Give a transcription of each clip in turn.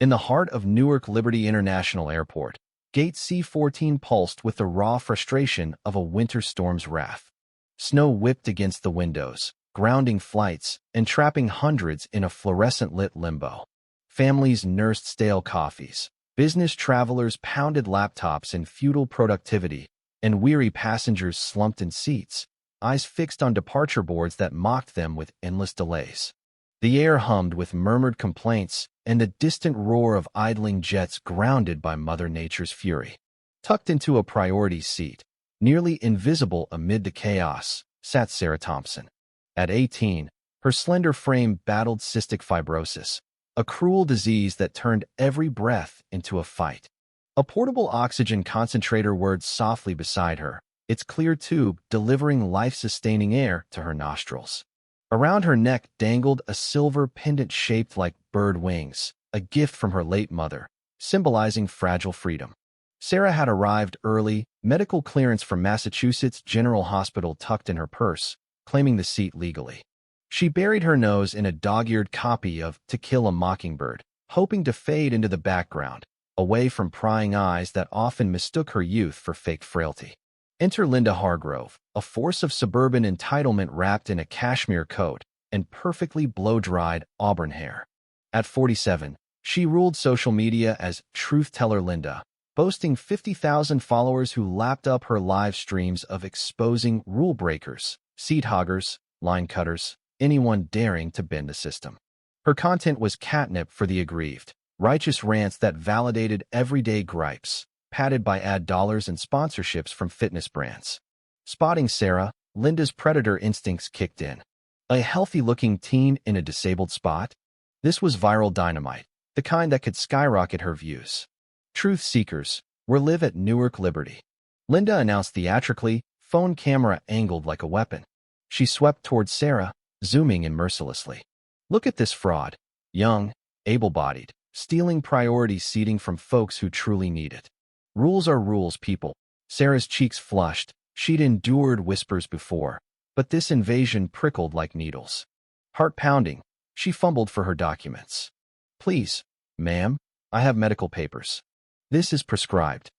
In the heart of Newark Liberty International Airport, Gate C-14 pulsed with the raw frustration of a winter storm's wrath. Snow whipped against the windows, grounding flights and trapping hundreds in a fluorescent-lit limbo. Families nursed stale coffees, business travelers pounded laptops in futile productivity, and weary passengers slumped in seats, eyes fixed on departure boards that mocked them with endless delays. The air hummed with murmured complaints and the distant roar of idling jets grounded by Mother Nature's fury. Tucked into a priority seat, nearly invisible amid the chaos, sat Sarah Thompson. At 18, her slender frame battled cystic fibrosis, a cruel disease that turned every breath into a fight. A portable oxygen concentrator whirred softly beside her, its clear tube delivering life-sustaining air to her nostrils. Around her neck dangled a silver pendant shaped like bird wings, a gift from her late mother, symbolizing fragile freedom. Sarah had arrived early, medical clearance from Massachusetts General Hospital tucked in her purse, claiming the seat legally. She buried her nose in a dog-eared copy of To Kill a Mockingbird, hoping to fade into the background, away from prying eyes that often mistook her youth for fake frailty. Enter Linda Hargrove, a force of suburban entitlement wrapped in a cashmere coat and perfectly blow-dried auburn hair. At 47, she ruled social media as Truth Teller Linda, boasting 50,000 followers who lapped up her live streams of exposing rule breakers, seat hoggers, line cutters, anyone daring to bend the system. Her content was catnip for the aggrieved, righteous rants that validated everyday gripes, padded by ad dollars and sponsorships from fitness brands. Spotting Sarah, Linda's predator instincts kicked in. A healthy-looking teen in a disabled spot? This was viral dynamite, the kind that could skyrocket her views. Truth seekers, we're live at Newark Liberty. Linda announced theatrically, phone camera angled like a weapon. She swept towards Sarah, zooming in mercilessly. Look at this fraud. Young, able-bodied, stealing priority seating from folks who truly need it. Rules are rules, people. Sarah's cheeks flushed. She'd endured whispers before, but this invasion prickled like needles. Heart pounding, she fumbled for her documents. Please, ma'am, I have medical papers. This is prescribed.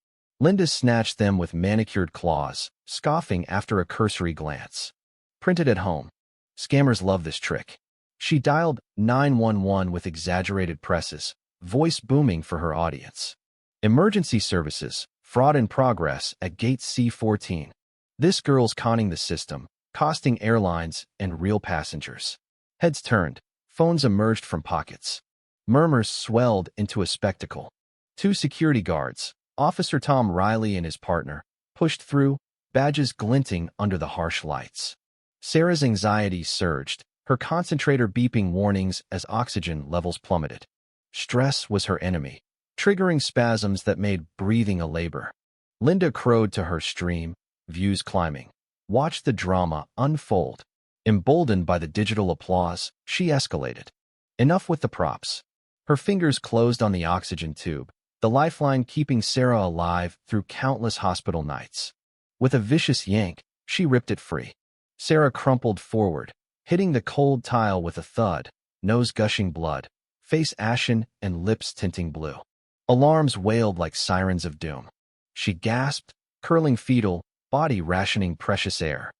Linda snatched them with manicured claws, scoffing after a cursory glance. Printed at home. Scammers love this trick. She dialed 911 with exaggerated presses, voice booming for her audience. Emergency services, fraud in progress at Gate C-14. This girl's conning the system, costing airlines and real passengers. Heads turned, phones emerged from pockets. Murmurs swelled into a spectacle. Two security guards, Officer Tom Riley and his partner, pushed through, badges glinting under the harsh lights. Sarah's anxiety surged, her concentrator beeping warnings as oxygen levels plummeted. Stress was her enemy, triggering spasms that made breathing a labor. Linda crowed to her stream, views climbing. Watched the drama unfold. Emboldened by the digital applause, she escalated. Enough with the props. Her fingers closed on the oxygen tube, the lifeline keeping Sarah alive through countless hospital nights. With a vicious yank, she ripped it free. Sarah crumpled forward, hitting the cold tile with a thud, nose gushing blood, face ashen and lips tinting blue. Alarms wailed like sirens of doom. She gasped, curling fetal, body rationing precious air.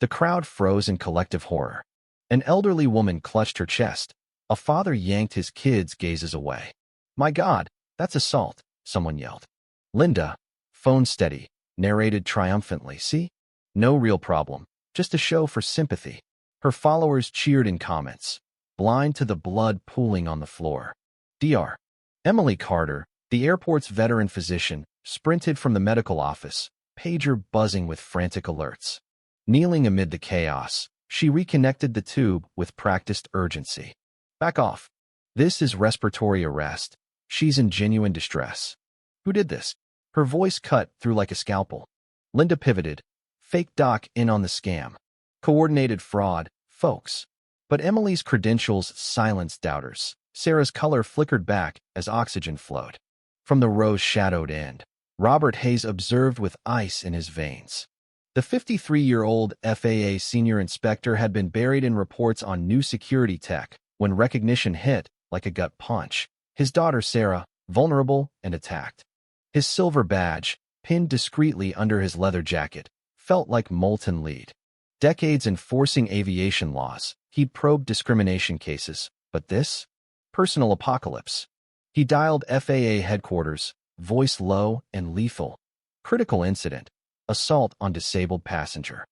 The crowd froze in collective horror. An elderly woman clutched her chest. A father yanked his kids' gazes away. My God, that's assault, someone yelled. Linda, phone steady, narrated triumphantly. See? No real problem, just a show for sympathy. Her followers cheered in comments, blind to the blood pooling on the floor. Dr. Emily Carter, the airport's veteran physician, sprinted from the medical office, pager buzzing with frantic alerts. Kneeling amid the chaos, she reconnected the tube with practiced urgency. Back off. This is respiratory arrest. She's in genuine distress. Who did this? Her voice cut through like a scalpel. Linda pivoted. Fake doc in on the scam. Coordinated fraud, folks. But Emily's credentials silenced doubters. Sarah's color flickered back as oxygen flowed. From the rose-shadowed end, Robert Hayes observed with ice in his veins. The 53-year-old FAA senior inspector had been buried in reports on new security tech when recognition hit like a gut punch. His daughter Sarah, vulnerable and attacked. His silver badge, pinned discreetly under his leather jacket, felt like molten lead. Decades enforcing aviation laws, he'd probed discrimination cases, but this? Personal apocalypse. He dialed FAA headquarters, voice low and lethal. Critical incident. Assault on disabled passenger.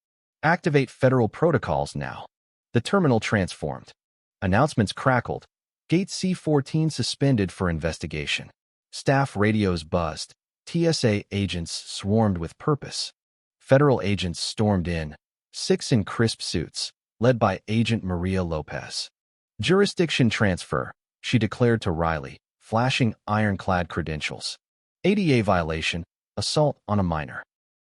Activate federal protocols now. The terminal transformed. Announcements crackled. Gate C-14 suspended for investigation. Staff radios buzzed. TSA agents swarmed with purpose. Federal agents stormed in, 6 in crisp suits, led by Agent Maria Lopez. Jurisdiction transfer, she declared to Riley, flashing ironclad credentials. ADA violation, assault on a minor.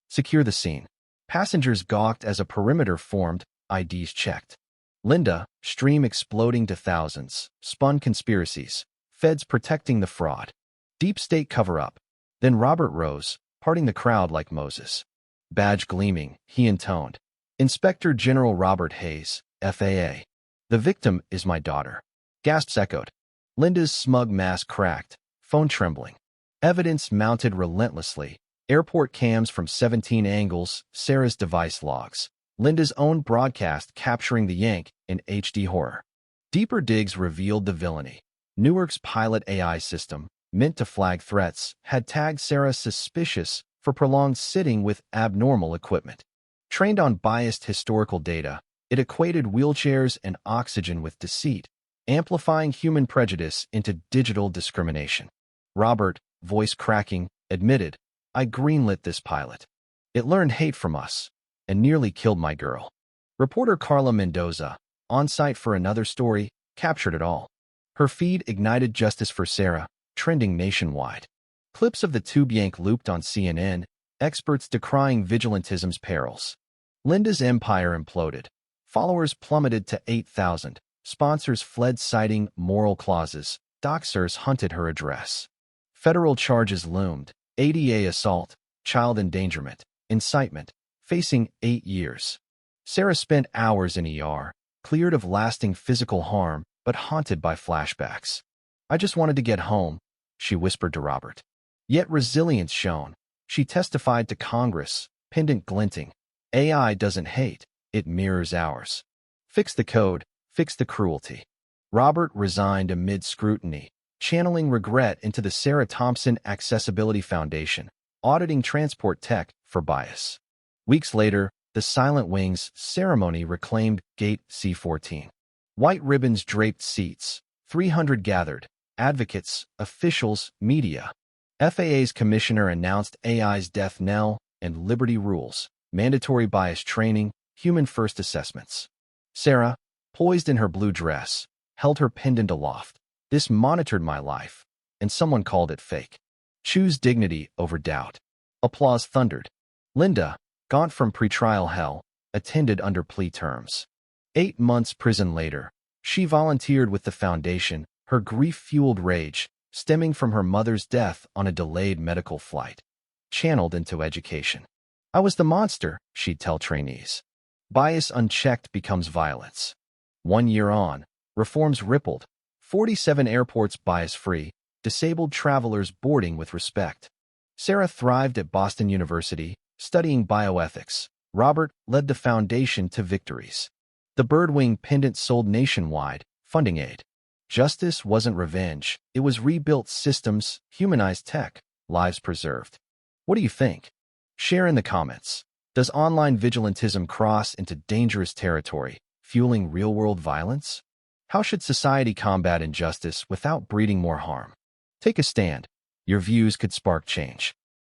Secure the scene. Passengers gawked as a perimeter formed, IDs checked. Linda, stream exploding to thousands, spun conspiracies, feds protecting the fraud. Deep state cover-up. Then Robert rose, parting the crowd like Moses. Badge gleaming, he intoned. Inspector General Robert Hayes, FAA. The victim is my daughter. Gasps echoed. Linda's smug mask cracked, phone trembling. Evidence mounted relentlessly. Airport cams from 17 angles, Sarah's device logs. Linda's own broadcast capturing the yank in HD horror. Deeper digs revealed the villainy. Newark's pilot AI system, meant to flag threats, had tagged Sarah suspicious for prolonged sitting with abnormal equipment. Trained on biased historical data, it equated wheelchairs and oxygen with deceit, amplifying human prejudice into digital discrimination. Robert, voice cracking, admitted, I greenlit this pilot. It learned hate from us and nearly killed my girl. Reporter Carla Mendoza, on site for another story, captured it all. Her feed ignited justice for Sarah, trending nationwide. Clips of the tube yank looped on CNN, experts decrying vigilantism's perils. Linda's empire imploded. Followers plummeted to 8,000. Sponsors fled citing moral clauses. Doxers hunted her address. Federal charges loomed. ADA assault, child endangerment, incitement, facing 8 years. Sarah spent hours in ER, cleared of lasting physical harm, but haunted by flashbacks. I just wanted to get home, she whispered to Robert. Yet resilience shone. She testified to Congress, pendant glinting. AI doesn't hate, it mirrors ours. Fix the code, fix the cruelty. Robert resigned amid scrutiny, channeling regret into the Sarah Thompson Accessibility Foundation, auditing transport tech for bias. Weeks later, the Silent Wings ceremony reclaimed Gate C-14. White ribbons draped seats, 300 gathered, advocates, officials, media. FAA's commissioner announced AI's death knell and liberty rules, mandatory bias training, human-first assessments. Sarah, poised in her blue dress, held her pendant aloft. This monitored my life, and someone called it fake. Choose dignity over doubt. Applause thundered. Linda, gaunt from pretrial hell, attended under plea terms. 8 months prison later, she volunteered with the foundation, her grief-fueled rage stemming from her mother's death on a delayed medical flight, channeled into education. I was the monster, she'd tell trainees. Bias unchecked becomes violence. 1 year on, reforms rippled. 47 airports bias-free, disabled travelers boarding with respect. Sarah thrived at Boston University, studying bioethics. Robert led the foundation to victories. The Birdwing pendant sold nationwide, funding aid. Justice wasn't revenge, it was rebuilt systems, humanized tech, lives preserved. What do you think? Share in the comments. Does online vigilantism cross into dangerous territory, fueling real-world violence? How should society combat injustice without breeding more harm? Take a stand. Your views could spark change.